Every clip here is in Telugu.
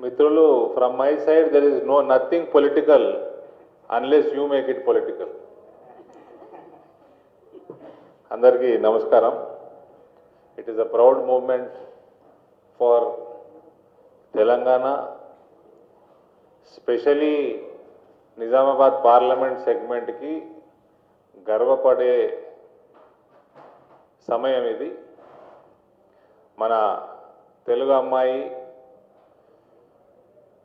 మిత్రులు, from my side there is nothing political unless you make it political. అందరికీ నమస్కారం. It is a proud moment for Telangana, specially Nizamabad parliament సెగ్మెంట్కి గర్వపడే సమయం ఇది. మన తెలుగు అమ్మాయి,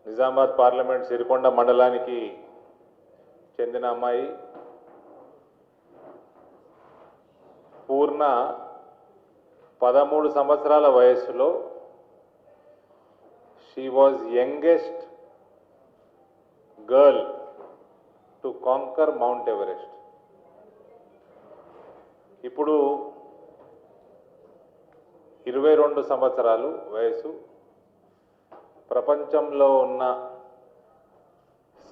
నిజామాబాద్ పార్లమెంట్ సిరికొండ మండలానికి చెందిన అమ్మాయి పూర్ణ 13 సంవత్సరాల వయస్సులో she was youngest girl to conquer mount Everest. ఇప్పుడు 22 సంవత్సరాలు వయసు. ప్రపంచంలో ఉన్న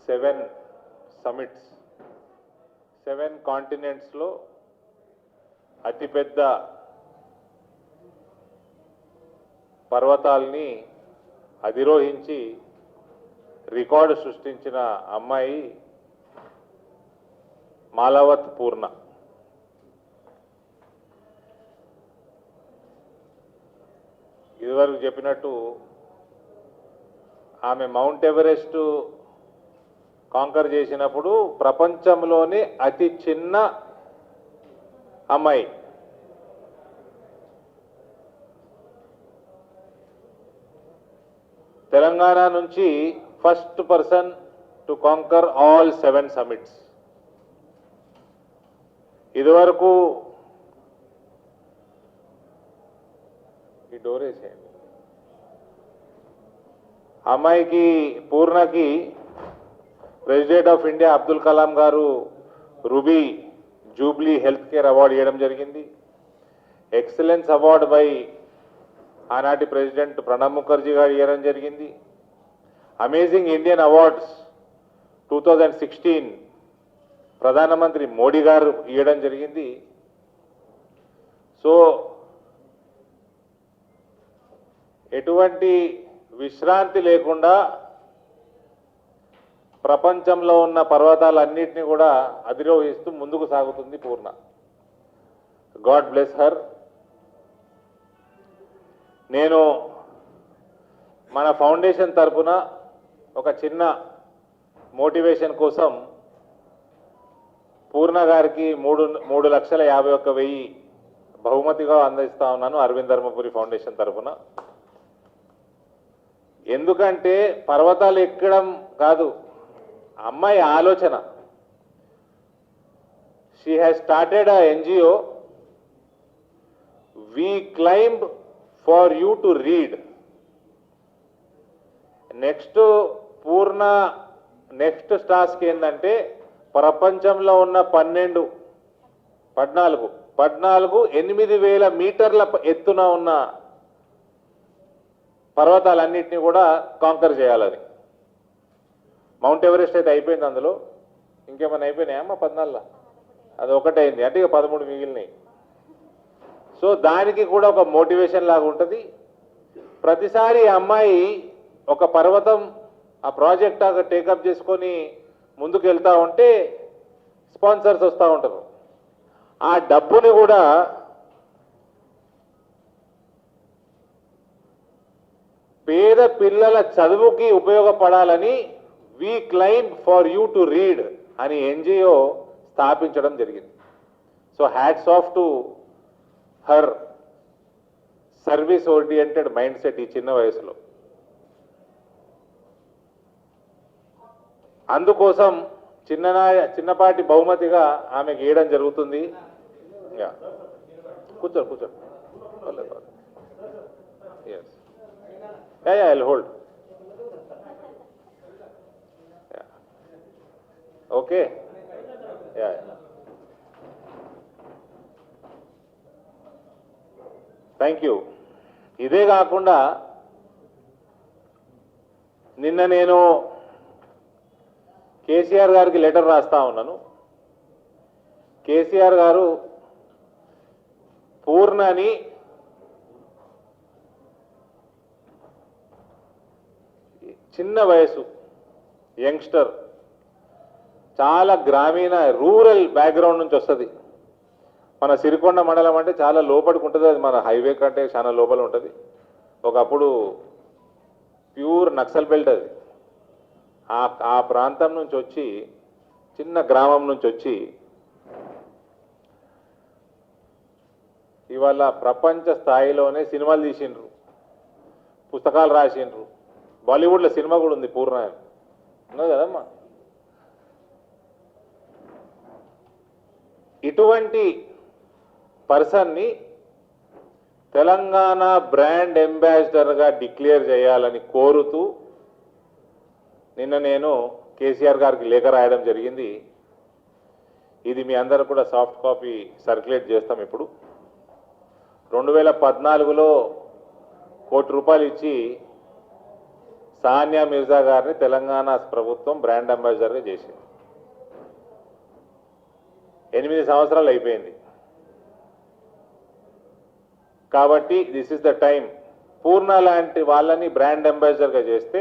7 సమిట్స్, 7 కాంటినెంట్స్లో అతిపెద్ద పర్వతాల్ని అధిరోహించి రికార్డు సృష్టించిన అమ్మాయి మాలవత్ పూర్ణ. ఇదివరకు చెప్పినట్టు ఆమె మౌంట్ ఎవరెస్ట్ కాంకర్ చేసినప్పుడు ప్రపంచంలోనే అతి చిన్న అమ్మాయి. తెలంగాణ నుంచి first person to conquer all 7 summits. ఇదివరకు ఈ డోర్ వేసేయండి. అమ్మాయికి, పూర్ణకి president of India Abdul Kalam garu ruby jubilee health care award ఇవ్వడం జరిగింది. ఎక్సలెన్స్ అవార్డు బై ఆనాటి ప్రెసిడెంట్ ప్రణబ్ ముఖర్జీ గారు ఇవ్వడం జరిగింది. అమేజింగ్ ఇండియన్ అవార్డ్స్ 2016 ప్రధానమంత్రి మోడీ గారు ఇవ్వడం జరిగింది. సో ఎటువంటి విశ్రాంతి లేకుండా ప్రపంచంలో ఉన్న పర్వతాలన్నింటినీ కూడా అధిరోహిస్తూ ముందుకు సాగుతుంది పూర్ణ. God bless her. నేను మన ఫౌండేషన్ తరఫున ఒక చిన్న మోటివేషన్ కోసం పూర్ణ గారికి 3,51,000 బహుమతిగా అందిస్తా ఉన్నాను అరవింద్ ధర్మపురి ఫౌండేషన్ తరఫున. ఎందుకంటే పర్వతాలు ఎక్కడం కాదు, అమ్మాయి ఆలోచన. She has started a NGO, we climb for you to read. Next Purna next task ఏంటంటే ప్రపంచంలో ఉన్న 14 8,000 మీటర్ల ఎత్తున ఉన్న పర్వతాలన్నింటినీ కూడా కాంకర్ చేయాలని. మౌంట్ ఎవరెస్ట్ అయితే అయిపోయింది, అందులో ఇంకేమైనా అయిపోయినాయమ్మా? 14 అది ఒకటే అయింది, అంటే ఇక 13 మిగిలినాయి. సో దానికి కూడా ఒక మోటివేషన్ లాగా ఉంటుంది. ప్రతిసారి అమ్మాయి ఒక పర్వతం ఆ ప్రాజెక్ట్ టేకప్ చేసుకొని ముందుకు వెళ్తూ ఉంటే స్పాన్సర్స్ వస్తూ ఉంటారు. ఆ డబ్బుని కూడా పేద పిల్లల చదువుకి ఉపయోగపడాలని we climb for you to read అని ఎన్జిఓ స్థాపించడం జరిగింది. So hats off to her service oriented mind set ఈ చిన్న వయసులో. అందుకోసం చిన్నపాటి బహుమతిగా ఆమెకి ఇవ్వడం జరుగుతుంది. కూర్చో. Yes, I'll hold. Yeah. Okay. Yeah. Thank you. ఇదే కాకుండా నిన్న నేను కేసీఆర్ గారికి లెటర్ రాస్తా ఉన్నాను. కేసీఆర్ గారు పూర్ణని చిన్న వయసు యంగ్స్టర్, చాలా గ్రామీణ రూరల్ బ్యాక్గ్రౌండ్ నుంచి వస్తుంది. మన సిరికొండ మండలం అంటే చాలా లోపలికి ఉంటుంది, అది మన హైవే కంటే చాలా లోపల ఉంటుంది. ఒకప్పుడు ప్యూర్ నక్సల్ బెల్ట్ అది. ఆ ప్రాంతం నుంచి వచ్చి, చిన్న గ్రామం నుంచి వచ్చి ఇవాళ ప్రపంచ స్థాయిలోనే సినిమాలు తీసిండ్రు, పుస్తకాలు రాసిండ్రు. బాలీవుడ్లో సినిమా కూడా ఉంది, పూర్ణ ఉన్నది కదమ్మా. ఇటువంటి పర్సన్ని తెలంగాణ బ్రాండ్ అంబాసిడర్గా డిక్లేర్ చేయాలని కోరుతూ నిన్న నేను కేసీఆర్ గారికి లేఖ రాయడం జరిగింది. ఇది మీ అందరూ కూడా సాఫ్ట్ కాపీ సర్క్యులేట్ చేస్తాం. ఇప్పుడు 2014లో ₹1 కోటి ఇచ్చి సానియా మిర్జా గారిని తెలంగాణ ప్రభుత్వం బ్రాండ్ అంబాసిడర్గా చేసింది. 8 సంవత్సరాలు అయిపోయింది. కాబట్టి దిస్ ఇస్ ద టైం. పూర్ణ లాంటి వాళ్ళని బ్రాండ్ అంబాసిడర్గా చేస్తే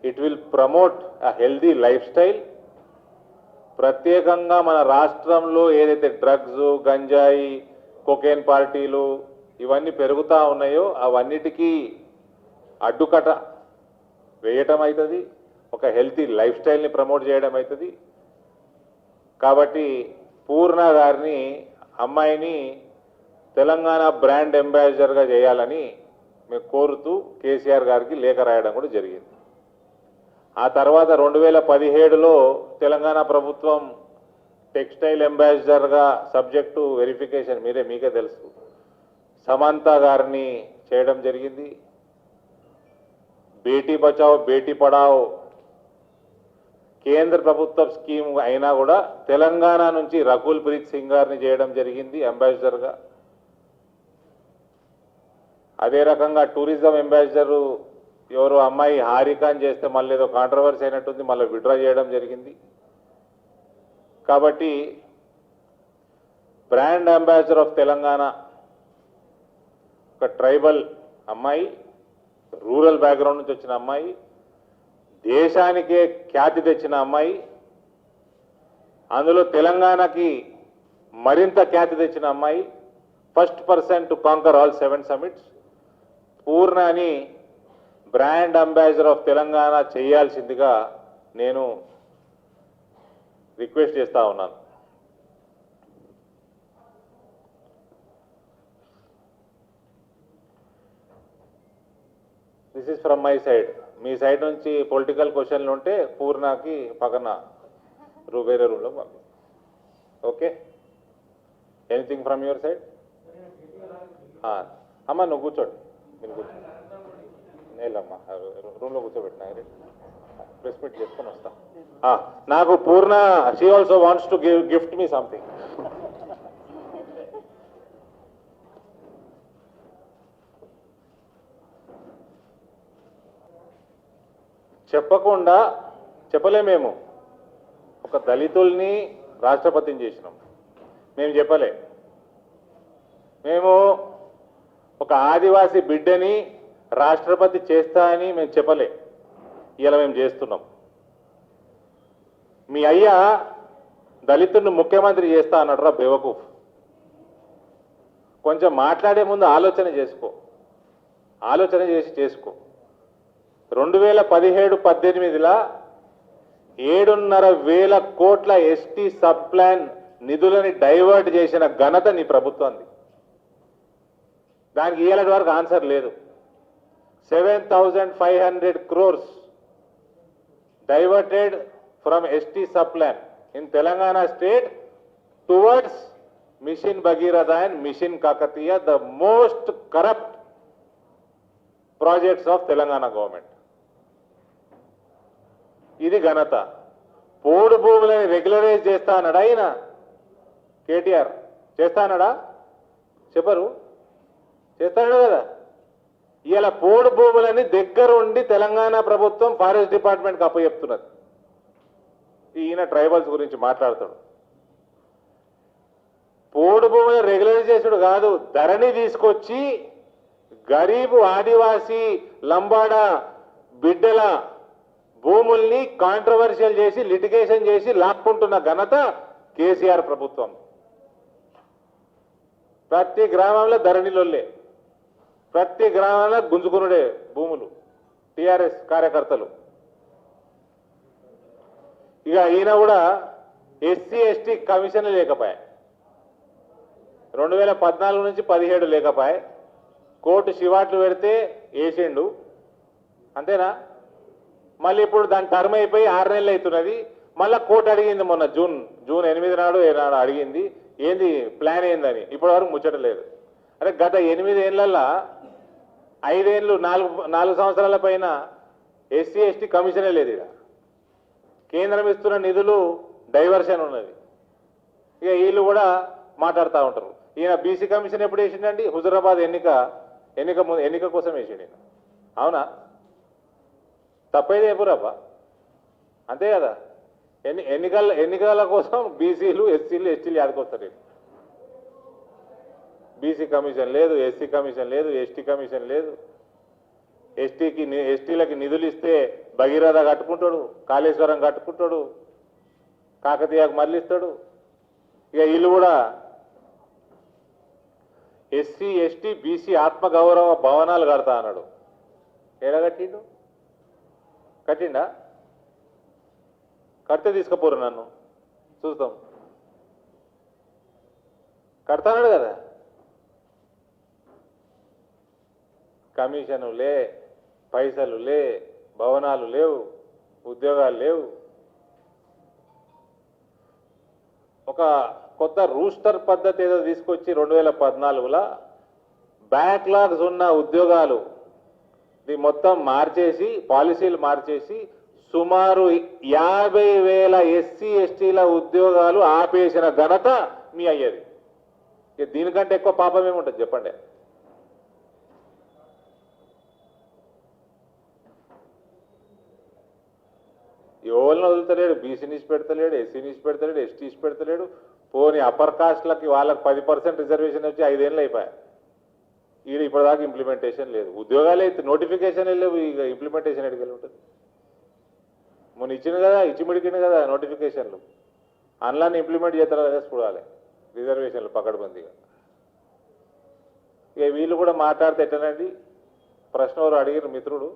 it will promote a healthy life style. ప్రత్యేకంగా మన రాష్ట్రంలో ఏదైతే డ్రగ్స్, గంజాయి, కొకేన్ పార్టీలు ఇవన్నీ పెరుగుతూ ఉన్నాయో అవన్నిటికీ అడ్డుకట వేయటం అవుతుంది, ఒక హెల్తీ లైఫ్ స్టైల్ని ప్రమోట్ చేయడం అవుతుంది. కాబట్టి పూర్ణ గారిని, అమ్మాయిని తెలంగాణ బ్రాండ్ అంబాసిడర్గా చేయాలని మేము కోరుతూ కేసీఆర్ గారికి లేఖ రాయడం కూడా జరిగింది. ఆ తర్వాత 2017లో తెలంగాణ ప్రభుత్వం టెక్స్టైల్ అంబాసిడర్గా సబ్జెక్టు వెరిఫికేషన్ మీకే తెలుసు, సమంత గారిని చేయడం జరిగింది. బేటీ బచావ్ బేటీ పడావ్ కేంద్ర ప్రభుత్వ స్కీమ్ అయినా కూడా తెలంగాణ నుంచి రకుల్ ప్రీత్ సింగ్ గారిని చేయడం జరిగింది అంబాసిడర్గా. అదే రకంగా టూరిజం అంబాసిడర్ ఎవరో అమ్మాయి హారికాని చేస్తే మళ్ళీ ఏదో కాంట్రవర్సీ అయినట్టుంది, మళ్ళీ విడ్రా చేయడం జరిగింది. కాబట్టి బ్రాండ్ అంబాసిడర్ ఆఫ్ తెలంగాణ ఒక ట్రైబల్ అమ్మాయి, రూరల్ బ్యాక్గ్రౌండ్ నుంచి వచ్చిన అమ్మాయి, దేశానికే ఖ్యాతి తెచ్చిన అమ్మాయి, అందులో తెలంగాణకి మరింత ఖ్యాతి తెచ్చిన అమ్మాయి, first person to conquer all 7 summits. పూర్ణని బ్రాండ్ అంబాసిడర్ ఆఫ్ తెలంగాణ చేయాల్సిందిగా నేను రిక్వెస్ట్ చేస్తా ఉన్నాను. This is from my side. మీ సైడ్ నుంచి పొలిటికల్ క్వశ్చన్లు ఉంటే పూర్ణకి పక్కన వేరే రూమ్లో పంపి. Okay, anything from your side? అమ్మ నువ్వు కూర్చోండి, మీరు కూర్చోండి. నేలమ్మా రూమ్లో కూర్చోబెట్టినా, ప్రెస్ మీట్ చేసుకొని వస్తా. నాకు Purna, she also wants to gift me something. చెప్పకుండా చెప్పలేమేమో, ఒక దళితుల్ని రాష్ట్రపతిని చేసినాం మేము, చెప్పలే. మేము ఒక ఆదివాసీ బిడ్డని రాష్ట్రపతి చేస్తా అని మేము చెప్పలే. ఇలా మేము చేస్తున్నాం. మీ అయ్యా దళితుడిని ముఖ్యమంత్రి చేస్తా అన్నాడు రా బేవకూఫ్. కొంచెం మాట్లాడే ముందు ఆలోచన చేసుకో, ఆలోచన చేసి చేసుకో. 2017-18లో 7,500 కోట్ల ఎస్టీ సబ్ ప్లాన్ నిధులని డైవర్ట్ చేసిన ఘనత నీ ప్రభుత్వంది. దానికి ఇయ్యాలటి వరకు ఆన్సర్ లేదు. 7,500 crores diverted from ST sub-plan in Telangana state towards Mission Bhagiratha and Mission Kakatiya, the most corrupt projects of Telangana government. ఇది ఘనత. పోడు భూములని రెగ్యులరైజ్ చేస్తా అన్నాడా ఆయన కేటీఆర్? చేస్తా అన్నాడా? చెప్పరు, చేస్తాడు కదా. ఇలా పోడు భూములని దగ్గరుండి తెలంగాణ ప్రభుత్వం ఫారెస్ట్ డిపార్ట్మెంట్కి అప్పచెప్తున్నది. ఈయన ట్రైబల్స్ గురించి మాట్లాడతాడు. పోడు భూములను రెగ్యులరైజ్ చేసుడు కాదు, ధరణి తీసుకొచ్చి గరీబు ఆదివాసీ లంబాడ బిడ్డల భూముల్ని కాంట్రవర్షియల్ చేసి లిటిగేషన్ చేసి లాక్కుంటున్న ఘనత కేసీఆర్ ప్రభుత్వం. ప్రతి గ్రామంలో ధరణిలొల్లే, ప్రతి గ్రామంలో గుంజుకునుడే భూములు టీఆర్ఎస్ కార్యకర్తలు. ఇక ఈయన కూడా ఎస్సీ ఎస్టీ కమిషన్ లేకపోయా, 2014 నుంచి 17 లేకపోయా, కోర్టు శివాట్లు పెడితే వేసిండు అంతేనా. మళ్ళీ ఇప్పుడు దాని టర్మ్ అయిపోయి 6 నెలలు అవుతున్నది. మళ్ళీ కోర్టు అడిగింది మొన్న జూన్ 8 నాడు అడిగింది ఏంది ప్లాన్ ఏందని. ఇప్పటి వరకు ముచ్చటలేదు. అంటే గత 8 ఏళ్లలో 5 ఏళ్ళు 4 సంవత్సరాల పైన ఎస్సీ ఎస్టీ కమిషనే లేదు. ఇక్కడ కేంద్రం ఇస్తున్న నిధులు డైవర్షన్ ఉన్నది. ఇక వీళ్ళు కూడా మాట్లాడుతూ ఉంటారు. ఈయన బీసీ కమిషన్ ఎప్పుడు వేసిండండి? హుజురాబాద్ ఎన్నిక కోసం వేసిండు. అవునా? తప్పైతే ఎప్పుడబ్బా, అంతే కదా. ఎన్నికల కోసం బీసీలు ఎస్సీలు ఎస్టీలు యాదకొస్తారు. బీసీ కమిషన్ లేదు, ఎస్సీ కమిషన్ లేదు, ఎస్టీ కమిషన్ లేదు. ఎస్టీలకి నిధులు ఇస్తే భగీరథ కట్టుకుంటాడు, కాళేశ్వరం కట్టుకుంటాడు, కాకతీయకు మళ్ళిస్తాడు. ఇక వీళ్ళు కూడా ఎస్సీ ఎస్టీ బీసీ ఆత్మగౌరవ భవనాలు కడతా అన్నాడు. ఏడా కట్టిండు? కట్టిండా? కడితే తీసుకుపోరు, నన్ను చూస్తాం. కడతాడు కదా. కమిషను లే, పైసలు లే, భవనాలు లేవు, ఉద్యోగాలు లేవు. ఒక కొత్త రూస్టర్ పద్ధతి ఏదో తీసుకొచ్చి 2014లో బ్యాక్లాగ్స్ ఉన్న ఉద్యోగాలు మొత్తం మార్చేసి, పాలసీలు మార్చేసి సుమారు 50,000 ఎస్సీ ఎస్టీల ఉద్యోగాలు ఆపేసిన ఘనత మీ అయ్యేది. ఇక దీనికంటే ఎక్కువ పాపం ఏముంటుంది చెప్పండి. ఎవరిని వదులుతలేడు, బీసీని ఇచ్చి పెడతలేడు, ఎస్సీని ఇచ్చి పెడతలేడు, ఎస్టీ ఇచ్చి పెడతలేడు. పోనీ అప్పర్ కాస్ట్లకి వాళ్ళకి 10% రిజర్వేషన్ వచ్చి 5 ఏళ్ళు అయిపోయాయి. ఇప్పటిదాకా ఇంప్లిమెంటేషన్ లేదు. ఉద్యోగాలు అయితే నోటిఫికేషన్ లేవు, ఇక ఇంప్లిమెంటేషన్ ఎడికెళ్ళి ఉంటుంది. మొన్న ఇచ్చింది కదా, ఇచ్చిమిడికింది కదా నోటిఫికేషన్లు. అన్లాన్ని ఇంప్లిమెంట్ చేస్తారా కదా చూడాలి. రిజర్వేషన్లు పకడ్బందీగా. ఇక వీళ్ళు కూడా మాట్లాడితే ఎట్టనండి. ప్రశ్న ఎవరు అడిగిన మిత్రుడు,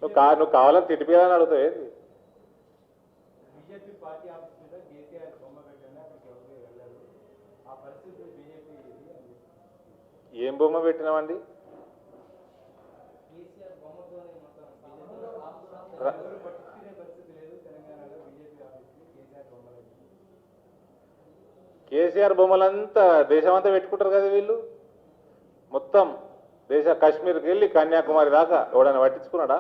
నువ్వు కావాలని తిట్టిపోయాలని అడుగుతావు ఏంది? ఏం బొమ్మ పెట్టినామండి? కేసీఆర్ బొమ్మలంతా దేశమంతా పెట్టుకుంటారు కదా వీళ్ళు. మొత్తం కాశ్మీర్కి వెళ్ళి కన్యాకుమారి దాకా ఎవడైనా పట్టించుకున్నాడా?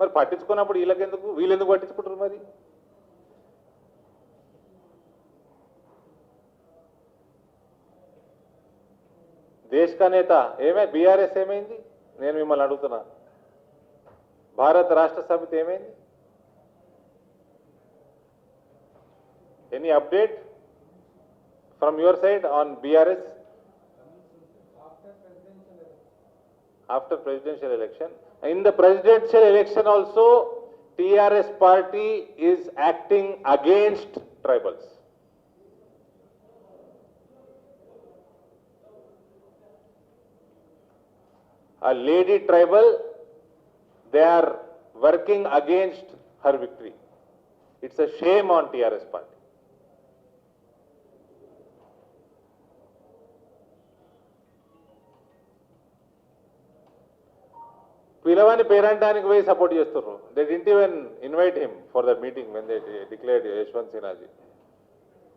మరి పట్టించుకున్నప్పుడు వీళ్ళెందుకు పట్టించుకుంటారు? మరి దేశ్ కా నేత బీఆర్ఎస్ ఏమైంది? నేను మిమ్మల్ని అడుగుతున్నా. భారత రాష్ట్ర సమితి ఏమైంది? Any update from your side on BRS after presidential election? In the presidential election also, TRS party is acting against tribals. A lady tribal, they are working against her victory. It's a shame on TRS party. పిలవని పేరంటానికి పోయి సపోర్ట్ చేస్తున్నారు. They didn't even invite him for that meeting when they declared Yashwant Sinha ji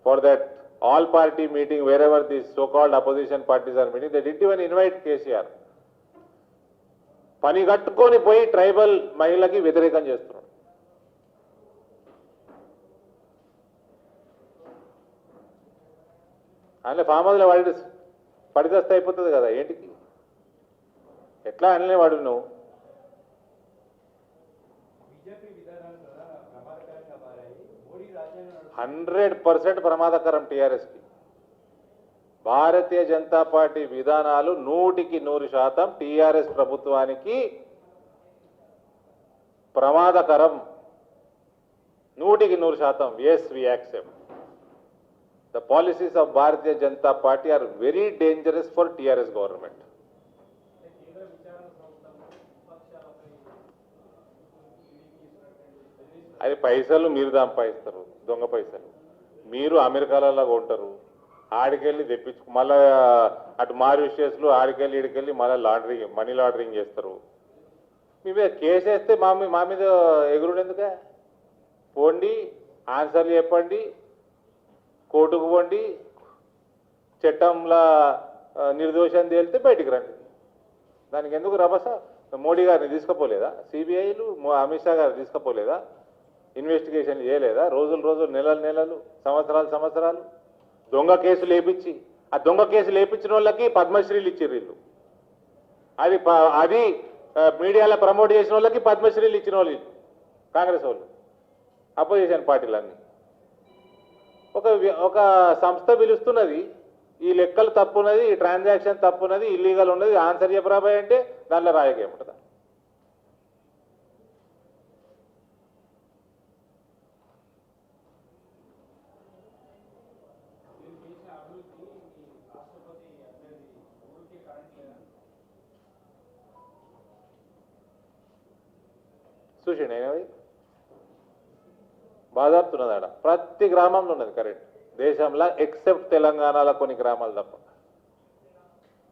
for that all party meeting where ever the so called opposition parties are meeting. They didn't even invite KCR. పని కట్టుకొని పోయి ట్రైబల్ మహిళకి వ్యతిరేకం చేస్తున్నారు. అందులో ఫామ్ హౌస్లో పడిదస్తే అయిపోతుంది కదా. ఏంటికి ఎట్లా అనలే వాడు నువ్వు? 100% ప్రమాదకరం టీఆర్ఎస్కి. భారతీయ జనతా పార్టీ విధానాలు 100% టీఆర్ఎస్ ప్రభుత్వానికి ప్రమాదకరం. 100% yes, we accept. The policies of Bharatiya Janata Party are very dangerous for TRS government. అది పైసలు మీరు సంపాదిస్తారు, దొంగ పైసలు. మీరు అమెరికాలలో కొంటారు, ఆడికెళ్ళి తెప్పించు, మళ్ళా అటు మారిషియస్లు ఆడికెళ్ళి ఈడికెళ్ళి మళ్ళీ మనీ లాండరింగ్ చేస్తారు. మీ మీద కేసు వేస్తే మా మీద ఎగురుడు ఎందుకే? పోండి, ఆన్సర్లు చెప్పండి, కోర్టుకు పోండి, చట్టంలో నిర్దోషం తేలితే బయటికి రండి. దానికి ఎందుకు రభస? మోడీ గారిని తీసుకుపోలేదా? సిబిఐలు అమిత్ షా గారిని తీసుకుపోలేదా? ఇన్వెస్టిగేషన్ చేయలేదా? రోజులు నెలలు సంవత్సరాలు దొంగ కేసులు వేయించి, ఆ దొంగ కేసులు వేయించిన వాళ్ళకి పద్మశ్రీలు ఇచ్చారు వీళ్ళు. అది మీడియాలో ప్రమోట్ చేసిన వాళ్ళకి పద్మశ్రీలు ఇచ్చిన వాళ్ళు కాంగ్రెస్ వాళ్ళు, అపోజిషన్ పార్టీలన్నీ. ఒక సంస్థ పిలుస్తున్నది, ఈ లెక్కలు తప్పున్నది, ఈ ట్రాన్సాక్షన్ తప్పున్నది, ఇల్లీగల్ ఉన్నది, ఆన్సర్ చెప్పరాబాయ్ అంటే దాంట్లో రాజకీయం ఉంటుందా? చూసిండి అయినవి బాధాపుతున్నది. ఆడ ప్రతి గ్రామంలో ఉన్నది కరెంట్ దేశంలో, ఎక్సెప్ట్ తెలంగాణలో కొన్ని గ్రామాలు తప్ప.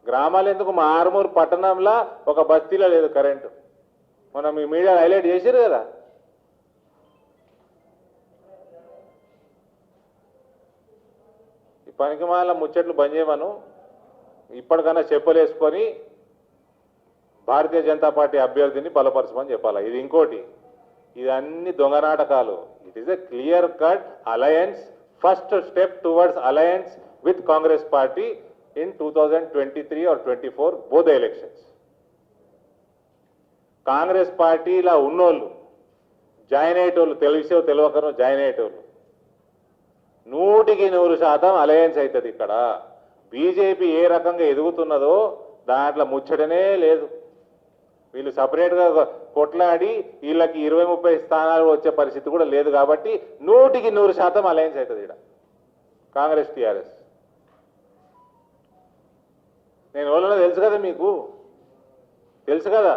గ్రామాలు ఎందుకు, మా ఆర్మూర్ పట్టణంలో ఒక బస్తీలో లేదు కరెంటు. మొన్న మీ మీడియా హైలైట్ చేశారు కదా. ఈ పనికిమాల ముచ్చట్లు బంద్ చేయమను, ఇప్పటికన్నా చెప్పులేసుకొని భారతీయ జనతా పార్టీ అభ్యర్థిని బలపరచమని చెప్పాలి. ఇది ఇంకోటి, ఇది అన్ని దొంగ నాటకాలు. It is a clear cut alliance, first step towards alliance with Congress party in 2023 or 24 both elections. Congress పార్టీలో ఉన్నోళ్ళు జాయిన్ అయ్యేటోళ్ళు, తెలిసో తెలియకనో జాయిన్ అయ్యేటోళ్ళు 100% అలయన్స్ అవుతుంది. ఇక్కడ బీజేపీ ఏ రకంగా ఎదుగుతున్నదో దాంట్లో ముచ్చటనే లేదు. వీళ్ళు సపరేట్గా కొట్లాడి వీళ్ళకి 20-30 స్థానాలు వచ్చే పరిస్థితి కూడా లేదు. కాబట్టి 100% అలయన్స్ అవుతుంది ఇక్కడ కాంగ్రెస్ టీఆర్ఎస్. నేను వాళ్ళలో తెలుసు కదా, మీకు తెలుసు కదా,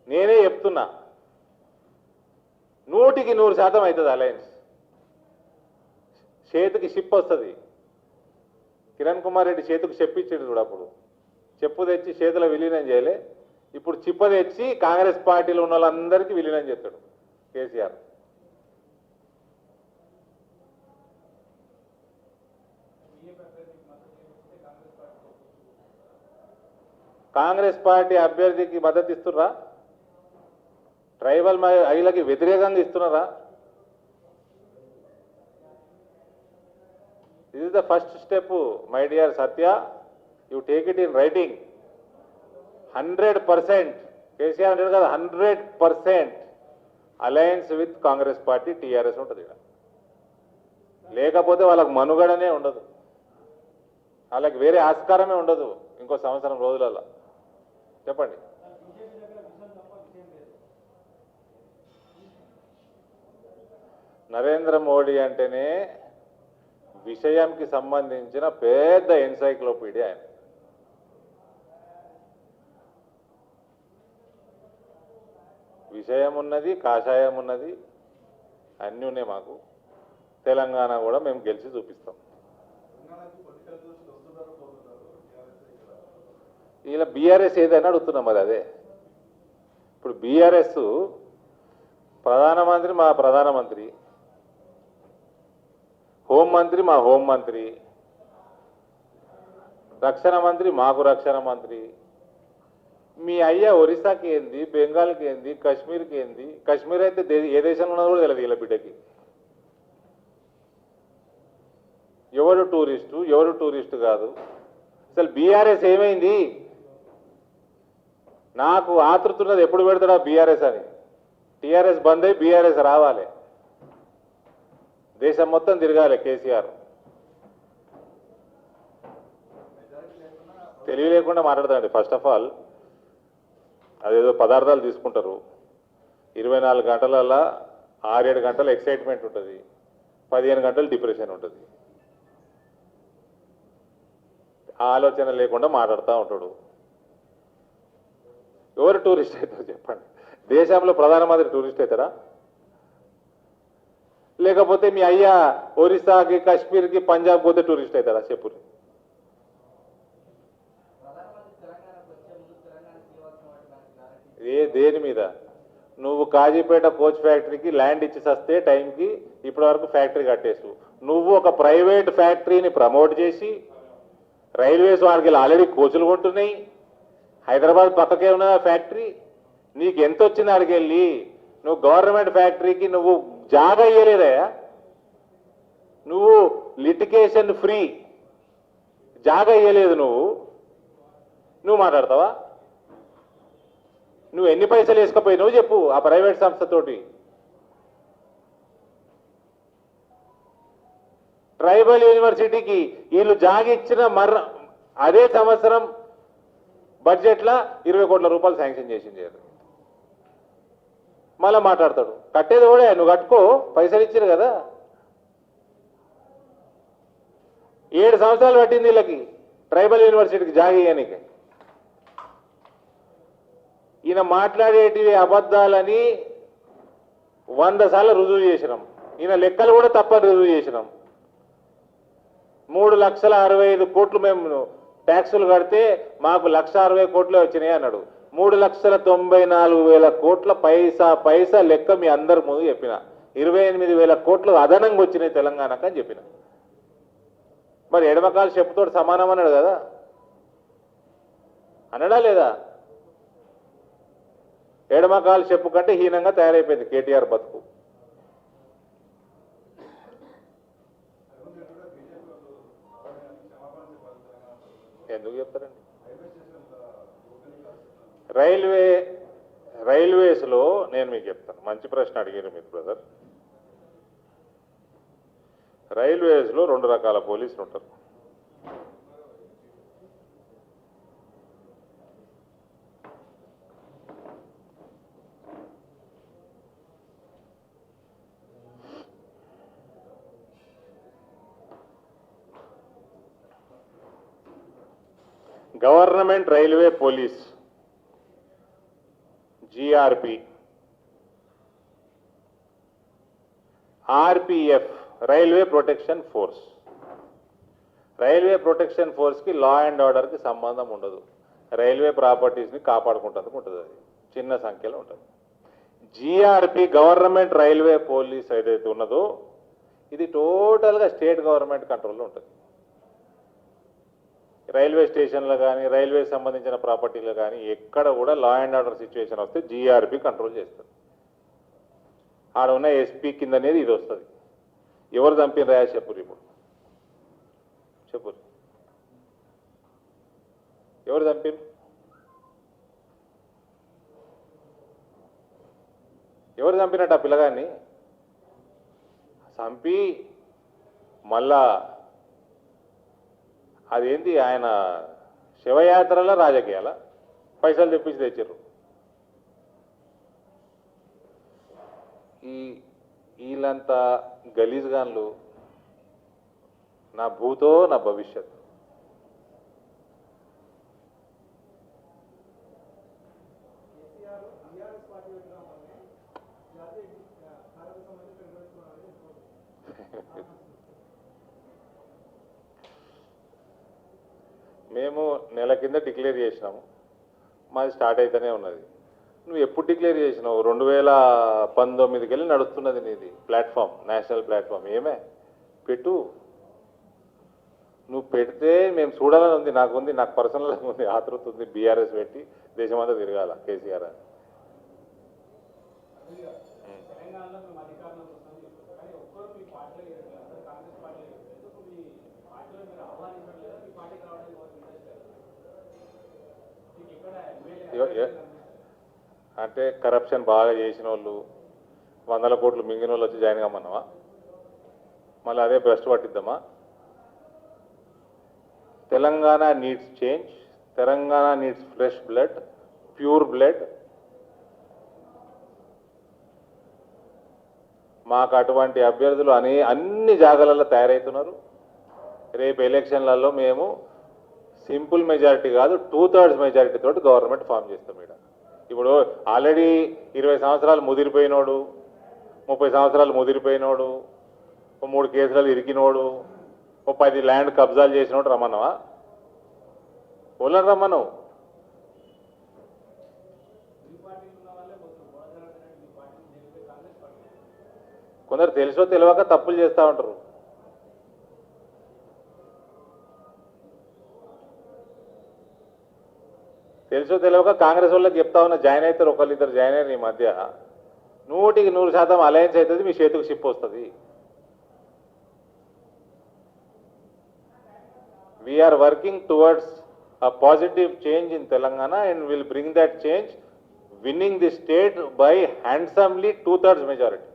నేనే చెప్తున్నా 100% అవుతుంది అలయన్స్. చేతికి షిప్ వస్తుంది. కిరణ్ కుమార్ రెడ్డి చేతికి చెప్పించాడు చూడు, అప్పుడు చెప్పు తెచ్చి చేతిలో విలీనం చేయలే, ఇప్పుడు చిప్ప తెచ్చి కాంగ్రెస్ పార్టీలో ఉన్న వాళ్ళందరికీ విలీనం చేస్తాడు కేసీఆర్. కాంగ్రెస్ పార్టీ అభ్యర్థికి మద్దతు ఇస్తున్నారా? ట్రైబల్ మహిళకి వ్యతిరేకంగా ఇస్తున్నారా? This is the first step, my dear Satya. You take it in writing. 100%. KCR అంటే కదా 100% alliance with Congress party TRS ఉంటుంది ఇక్కడ. లేకపోతే వాళ్ళకి మనుగడనే ఉండదు, వాళ్ళకి వేరే ఆస్కారమే ఉండదు ఇంకో సంవత్సరం రోజులలో. చెప్పండి. నరేంద్ర మోడీ అంటేనే విషయంకి సంబంధించిన పెద్ద ఎన్సైక్లోపీడియా ఆయన. విషయం ఉన్నది, కాషాయం ఉన్నది, అన్నీ ఉన్నాయి మాకు. తెలంగాణ కూడా మేము గెలిచి చూపిస్తాం. ఇలా బీఆర్ఎస్ ఏదైనా అడుగుతున్నాం మరి అదే. ఇప్పుడు బీఆర్ఎస్ ప్రధానమంత్రి మా ప్రధానమంత్రి, హోంమంత్రి మా హోంమంత్రి, రక్షణ మంత్రి మాకు రక్షణ మంత్రి. మీ అయ్యా ఒరిస్సాకి ఏంది, బెంగాల్కి ఏంది, కాశ్మీర్కి ఏంది? కాశ్మీర్ అయితే ఏ దేశంలో ఉన్నదో కూడా తెలియదు వీళ్ళ బిడ్డకి. ఎవరు టూరిస్టు, ఎవరు టూరిస్టు కాదు. అసలు బీఆర్ఎస్ ఏమైంది? నాకు ఆతృతున్నది ఎప్పుడు పెడతాడా బీఆర్ఎస్ అని. టీఆర్ఎస్ బంద్ అయి బీఆర్ఎస్ రావాలి, దేశం మొత్తం తిరగాలి కేసీఆర్. తెలివి లేకుండా మాట్లాడతాండి. ఫస్ట్ ఆఫ్ ఆల్ అదేదో పదార్థాలు తీసుకుంటారు, 24 గంటలలో 6-7 గంటలు ఎక్సైట్మెంట్ ఉంటుంది, 15 గంటలు డిప్రెషన్ ఉంటుంది. ఆలోచన లేకుండా మాట్లాడుతూ ఉంటాడు. ఎవరు టూరిస్ట్ అవుతారు చెప్పండి? దేశంలో ప్రధానమంత్రి టూరిస్ట్ అవుతారా? లేకపోతే మీ అయ్యా ఒరిస్సాకి, కాశ్మీర్కి, పంజాబ్ పోతే టూరిస్ట్ అవుతారా? చెప్పు. దేని మీద? నువ్వు కాజీపేట కోచ్ ఫ్యాక్టరీకి ల్యాండ్ ఇచ్చి వస్తే టైంకి ఇప్పటి వరకు ఫ్యాక్టరీ కట్టేసు. నువ్వు ఒక ప్రైవేట్ ఫ్యాక్టరీని ప్రమోట్ చేసి రైల్వేస్ వాళ్ళకి ఆల్రెడీ కోచులు కొంటున్నాయి. హైదరాబాద్ పక్కకే ఉన్న ఫ్యాక్టరీ నీకు ఎంత వచ్చింది అడిగెళ్ళి? నువ్వు గవర్నమెంట్ ఫ్యాక్టరీకి నువ్వు జాగా ఇయ్యలేదయా? నువ్వు లిటికేషన్ ఫ్రీ జాగా ఇయ్యలేదు. నువ్వు మాట్లాడతావా? నువ్వు ఎన్ని పైసలు వేసుకపోయినావు చెప్పు ఆ ప్రైవేట్ సంస్థతోటి. ట్రైబల్ యూనివర్సిటీకి వీళ్ళు జాగిచ్చిన అదే సంవత్సరం బడ్జెట్లో 20 కోట్ల రూపాయలు శాంక్షన్ చేసింది. మళ్ళా మాట్లాడతాడు. కట్టేది కూడా నువ్వు కట్టుకో, పైసలు ఇచ్చారు కదా. 7 సంవత్సరాలు పట్టింది వీళ్ళకి ట్రైబల్ యూనివర్సిటీకి జాగీయనికి. ఈయన మాట్లాడేటివి అబద్ధాలని 100 సార్లు రుజువు చేసినాం. ఈయన లెక్కలు కూడా తప్పని రుజువు చేసినాం. 3,65,000 కోట్లు మేము ట్యాక్సులు కడితే మాకు 1,60,000 కోట్లే వచ్చినాయి అన్నాడు. 3,94,000 కోట్ల పైసా లెక్క మీ అందరి ముందు చెప్పిన. 28,000 కోట్లు అదనంగా వచ్చినాయి తెలంగాణకు అని చెప్పిన. మరి ఎడమకాలు చెప్పుతోటి సమానం అన్నాడు కదా, అనడా లేదా? ఎడమకాలు చెప్పు కంటే హీనంగా తయారైపోయింది కేటీఆర్ బతుకు. ఎందుకు చెప్తారండి? రైల్వేస్లో నేను మీకు చెప్తాను. మంచి ప్రశ్న అడిగారు మీరు బ్రదర్. రైల్వేస్లో 2 రకాల పోలీసులు ఉంటారు. Government railway police GRP, RPF railway protection force. Railway protection ఫోర్స్కి లా అండ్ ఆర్డర్కి సంబంధం ఉండదు. రైల్వే ప్రాపర్టీస్ని కాపాడుకుంటందుకు ఉంటుంది. అది చిన్న సంఖ్యలో ఉంటుంది. GRP గవర్నమెంట్ రైల్వే పోలీస్ ఏదైతే ఉన్నదో ఇది టోటల్గా స్టేట్ గవర్నమెంట్ కంట్రోల్లో ఉంటుంది. రైల్వే స్టేషన్లో కానీ రైల్వే సంబంధించిన ప్రాపర్టీలో కానీ ఎక్కడ కూడా లా అండ్ ఆర్డర్ సిచ్యువేషన్ వస్తే GRP కంట్రోల్ చేస్తుంది. ఆడ ఉన్న SP కింద అనేది ఇది వస్తుంది. ఎవరు చంపిన రాయా చెప్పురు? ఇప్పుడు చెప్పురు, ఎవరు చంపిరు? ఎవరు చంపినట్టు ఆ పిల్లగాన్ని చంపి మళ్ళా అదేంటి ఆయన శివయాత్రల రాజకీయాల పైసలు తెప్పించి తెచ్చారు. వీళ్ళంతా గలీజ్గాన్లు నా భూతో నా భవిష్యత్. మేము నెల కింద డిక్లేర్ చేసినాము, మాది స్టార్ట్ అయితేనే ఉన్నది. నువ్వు ఎప్పుడు డిక్లేర్ చేసినావు? 2019కి వెళ్ళి నడుస్తున్నది నీది ప్లాట్ఫామ్, నేషనల్ ప్లాట్ఫామ్. ఏమే పెట్టు, నువ్వు పెడితే మేము చూడాలని ఉంది. నాకు పర్సనల్గా ఉంది, ఆతృత ఉంది. BRS పెట్టి దేశమంతా తిరగాల కేసీఆర్ అని. అంటే కరప్షన్ బాగా చేసిన వాళ్ళు, 100 కోట్లు మింగిన వాళ్ళు వచ్చి జాయిన్ కమ్మన్నావా? మళ్ళీ అదే భ్రష్టు పట్టిద్దామా? Telangana needs change, Telangana needs fresh blood, pure blood. మాకు అటువంటి అభ్యర్థులు అన్ని జాగాలలో తయారవుతున్నారు. రేపు ఎలక్షన్లలో మేము సింపుల్ మెజారిటీ కాదు 2/3 మెజారిటీ తోటి గవర్నమెంట్ ఫామ్ చేస్తాం. ఇప్పుడు ఆల్రెడీ 20 సంవత్సరాలు ముదిరిపోయినోడు, 30 సంవత్సరాలు ముదిరిపోయినోడు, 3 కేసులలో ఇరికినోడు, 10 ల్యాండ్ కబ్జాలు చేసినోడు రమ్మన్నావా? వాళ్ళని రమ్మను. కొందరు తెలుసో తెలియక తప్పులు చేస్తూ ఉంటారు. తెలుసో తెలియక కాంగ్రెస్ వాళ్ళకి చెప్తా ఉన్నా, జాయిన్ అవుతారు, ఒకళ్ళిద్దరు జాయిన్ అయ్యారు ఈ మధ్య. 100% అలయన్స్ అవుతుంది, మీ చేతికి షిప్ వస్తుంది. We're working towards a positive change in Telangana and will bring that change, winning the state by handsomely 2/3 majority.